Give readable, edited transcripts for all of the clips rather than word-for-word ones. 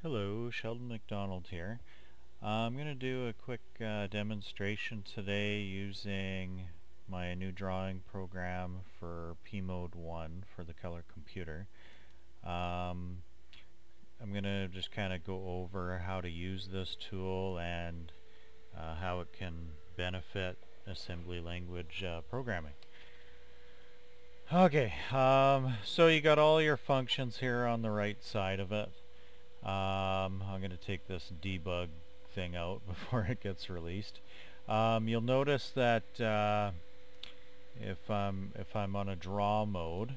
Hello, Sheldon McDonald here. I'm going to do a quick demonstration today using my new drawing program for pmode1 for the color computer. I'm going to just kind of go over how to use this tool and how it can benefit assembly language programming. Okay, so you got all your functions here on the right side of it. I'm going to take this debug thing out before it gets released. You'll notice that if I'm on a draw mode,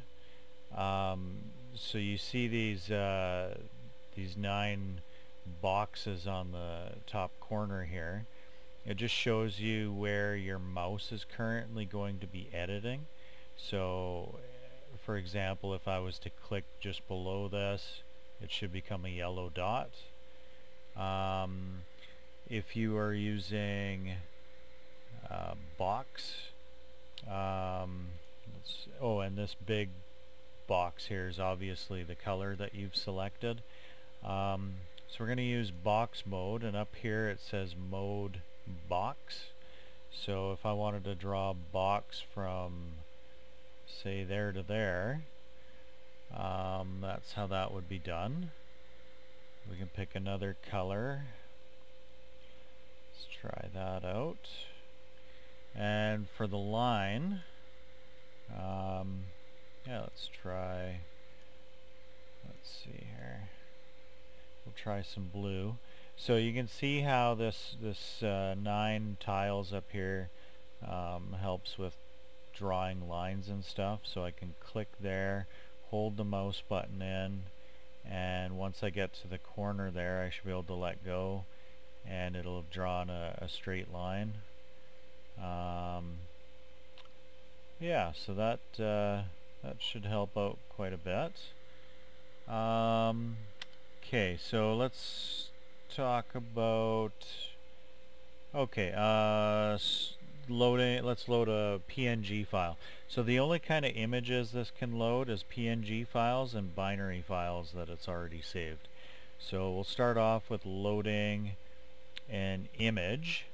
so you see these 9 boxes on the top corner here. It just shows you where your mouse is currently going to be editing. So, for example, if I was to click just below this, it should become a yellow dot. If you are using box, and this big box here is obviously the color that you've selected. So we're going to use box mode, and up here it says mode box. So if I wanted to draw a box from, say, there to there, that's how that would be done. We can pick another color. Let's try that out. And for the line, let's see here. We'll try some blue. So you can see how this 9 tiles up here helps with drawing lines and stuff. So I can click there, hold the mouse button in, and once I get to the corner there I should be able to let go and it'll have drawn a straight line. Yeah, so that should help out quite a bit. Okay, so let's talk about let's load a PNG file. So the only kind of images this can load is PNG files and binary files that it's already saved. So we'll start off with loading an image,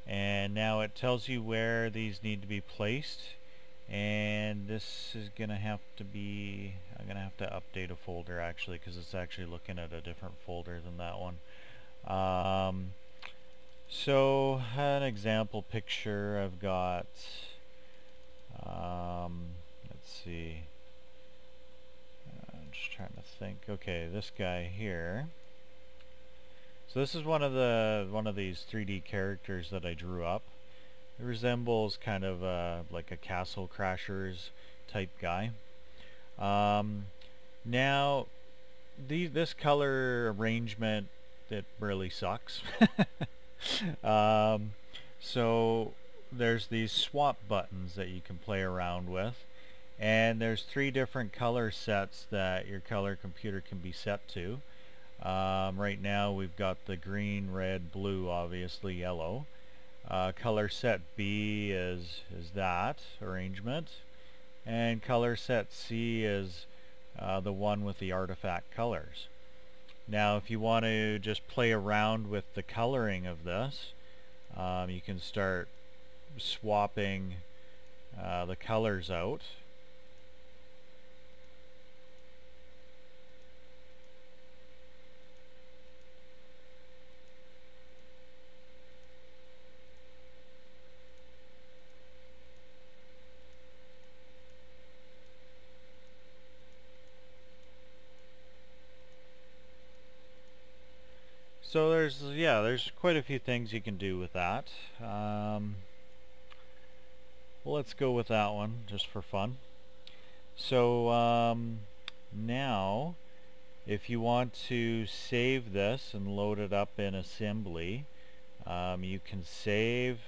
and now it tells you where these need to be placed, and this is gonna have to be, I'm gonna have to update a folder actually, because it's actually looking at a different folder than that one. So an example picture I've got, let's see, I'm just trying to think. Okay, this guy here. So this is one of these 3D characters that I drew up. It resembles kind of like a Castle Crashers type guy. Now this color arrangement, it really sucks. So there's these swap buttons that you can play around with, and there's 3 different color sets that your color computer can be set to. Right now we've got the green, red, blue, obviously yellow. Color set B is that arrangement, and color set C is the one with the artifact colors. Now if you want to just play around with the coloring of this, you can start swapping the colors out. So there's quite a few things you can do with that. Well, let's go with that one just for fun. So now if you want to save this and load it up in assembly, you can save,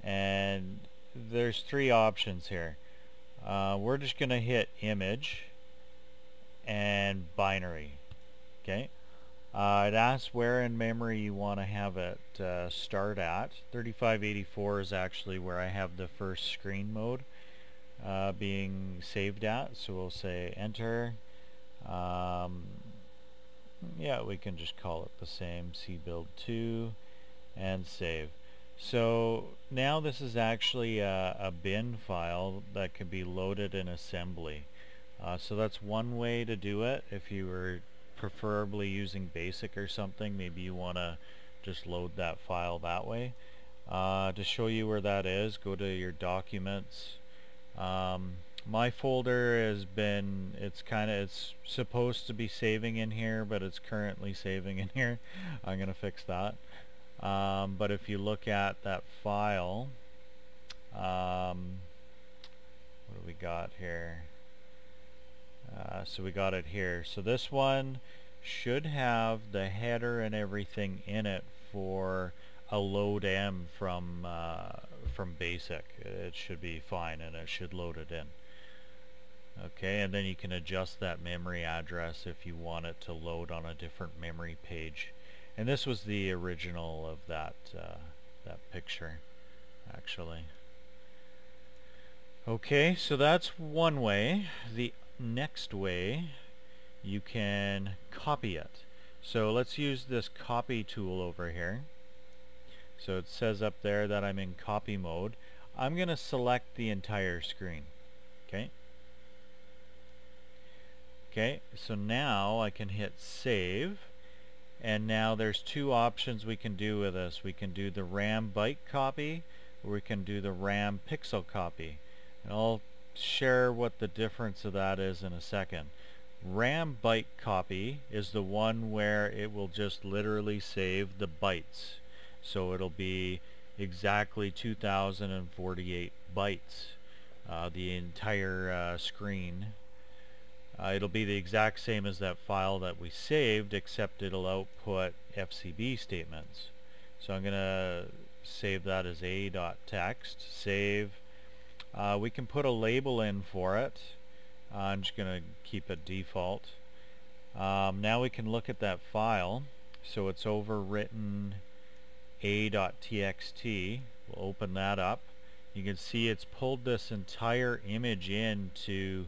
and there's 3 options here. We're just going to hit image and binary. Okay. It asks where in memory you want to have it start at. 3584 is actually where I have the first screen mode being saved at, so we'll say enter. Yeah, we can just call it the same, cbuild2, and save. So now this is actually a bin file that can be loaded in assembly. So that's one way to do it. If you were preferably using BASIC or something, maybe you want to just load that file that way. To show you where that is, go to your documents. My folder has been, it's supposed to be saving in here, but it's currently saving in here. I'm going to fix that. But if you look at that file, what do we got here? So we got it here. So this one should have the header and everything in it for a load M from BASIC. It should be fine, and it should load it in. Okay, and then you can adjust that memory address if you want it to load on a different memory page. And this was the original of that picture, actually. Okay, so that's one way. The next way, you can copy it. So let's use this copy tool over here. So it says up there that I'm in copy mode. I'm going to select the entire screen. Okay. Okay, so now I can hit save, and now there's two options we can do with this. We can do the RAM byte copy, or we can do the RAM pixel copy. And I'll share what the difference of that is in a second. RAM byte copy is the one where it will just literally save the bytes. So it'll be exactly 2048 bytes, the entire screen. It'll be the exact same as that file that we saved, except it'll output FCB statements. So I'm going to save that as a.text, save. We can put a label in for it. I'm just going to keep it default. Now we can look at that file. So it's overwritten a.txt. We'll open that up. You can see it's pulled this entire image into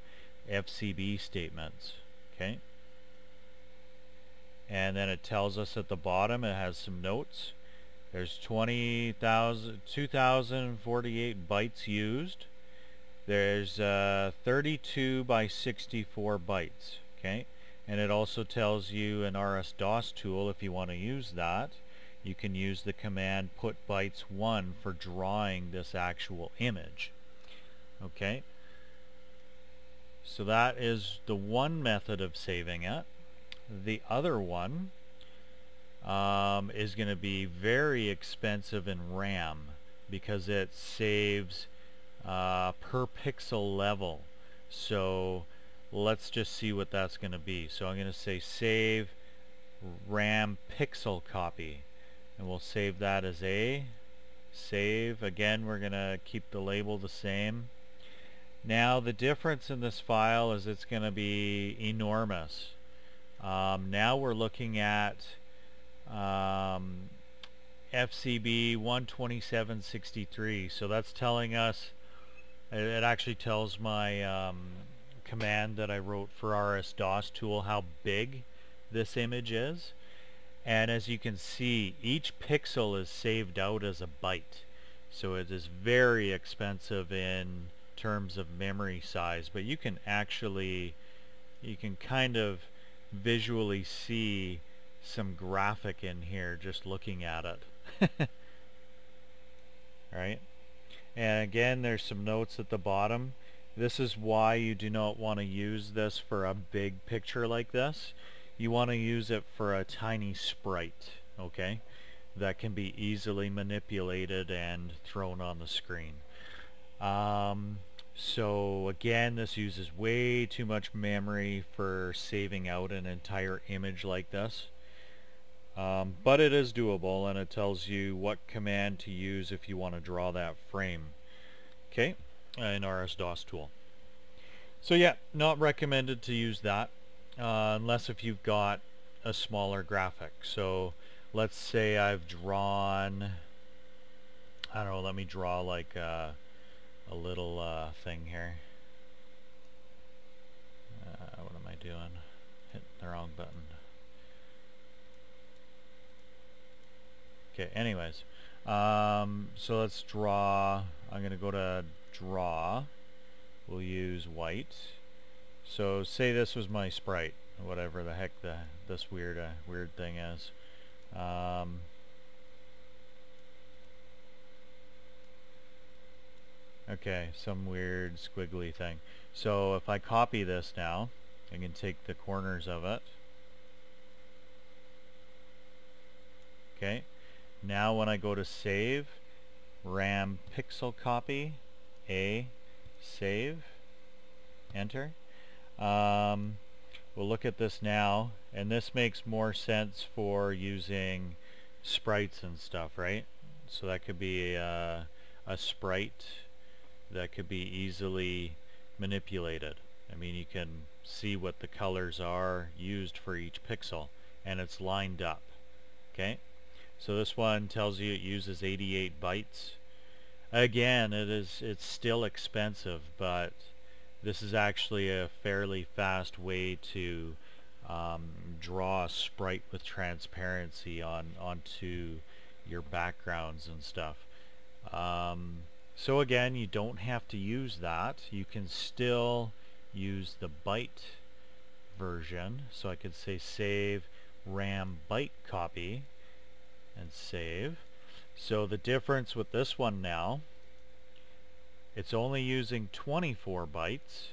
FCB statements. Okay, and then it tells us at the bottom, it has some notes. There's 2048 bytes used. There's 32 by 64 bytes. Okay, and it also tells you an RS-DOS tool. If you want to use that, you can use the command put bytes 1 for drawing this actual image. Okay, so that is the one method of saving it. The other one is going to be very expensive in RAM because it saves per pixel level. So let's just see what that's going to be. So I'm going to say save RAM pixel copy, and we'll save that as a save. Again, we're going to keep the label the same. Now the difference in this file is it's going to be enormous. Now we're looking at FCB 12763. So that's telling us, it actually tells my command that I wrote for RS-DOS tool how big this image is. And as you can see, each pixel is saved out as a byte. So it is very expensive in terms of memory size, but you can actually, you can kind of visually see some graphic in here just looking at it. Right? And again, there's some notes at the bottom. This is why you do not want to use this for a big picture like this. You want to use it for a tiny sprite, okay, that can be easily manipulated and thrown on the screen. So again, this uses way too much memory for saving out an entire image like this. But it is doable, and it tells you what command to use if you want to draw that frame. Okay, in RS-DOS tool. So yeah, not recommended to use that unless if you've got a smaller graphic. So let's say I've drawn, I don't know, let me draw like a little thing here. What am I doing? Hitting the wrong button. Okay, anyways, so let's draw. I'm gonna go to draw. We'll use white. So say this was my sprite, whatever the heck this weird thing is. Okay, some weird squiggly thing. So if I copy this now, I can take the corners of it. Okay, now when I go to save, RAM pixel copy, A, save, enter. We'll look at this now, and this makes more sense for using sprites and stuff, right? So that could be a sprite that could be easily manipulated. I mean, you can see what the colors are used for each pixel, and it's lined up. Okay, so this one tells you it uses 88 bytes. Again, it's still expensive, but this is actually a fairly fast way to draw a sprite with transparency onto your backgrounds and stuff. So again, you don't have to use that. You can still use the byte version. So I could say save RAM byte copy and save. So the difference with this one now, it's only using 24 bytes,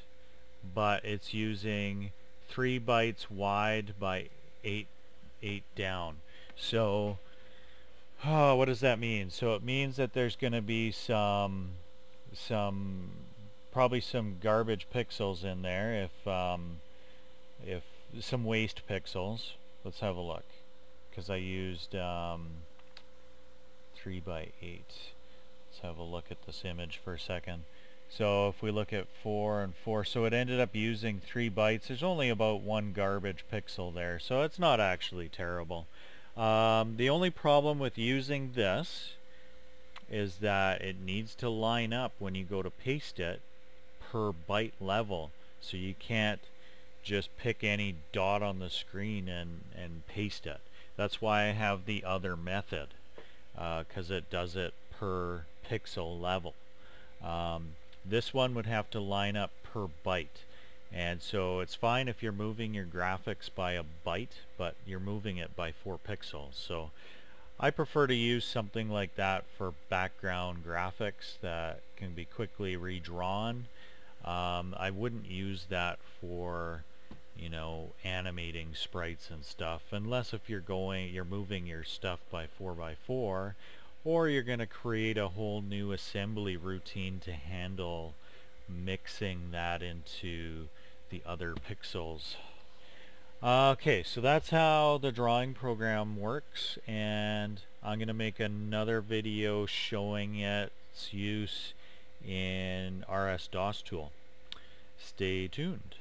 but it's using 3 bytes wide by 8 down. So what does that mean? So it means that there's going to be probably some garbage pixels in there, if some waste pixels. Let's have a look, because I used 3 by 8. Let's have a look at this image for a second. So if we look at 4 and 4, so it ended up using 3 bytes. There's only about 1 garbage pixel there, so it's not actually terrible. The only problem with using this is that it needs to line up when you go to paste it per byte level. So you can't just pick any dot on the screen and paste it. That's why I have the other method, because it does it per pixel level. This one would have to line up per byte. And so it's fine if you're moving your graphics by a byte, but you're moving it by 4 pixels. So I prefer to use something like that for background graphics that can be quickly redrawn. I wouldn't use that for, you know, animating sprites and stuff, unless if you're moving your stuff by 4x4, or you're going to create a whole new assembly routine to handle mixing that into the other pixels. Okay, so that's how the drawing program works, and I'm going to make another video showing its use in RS-DOS tool. Stay tuned.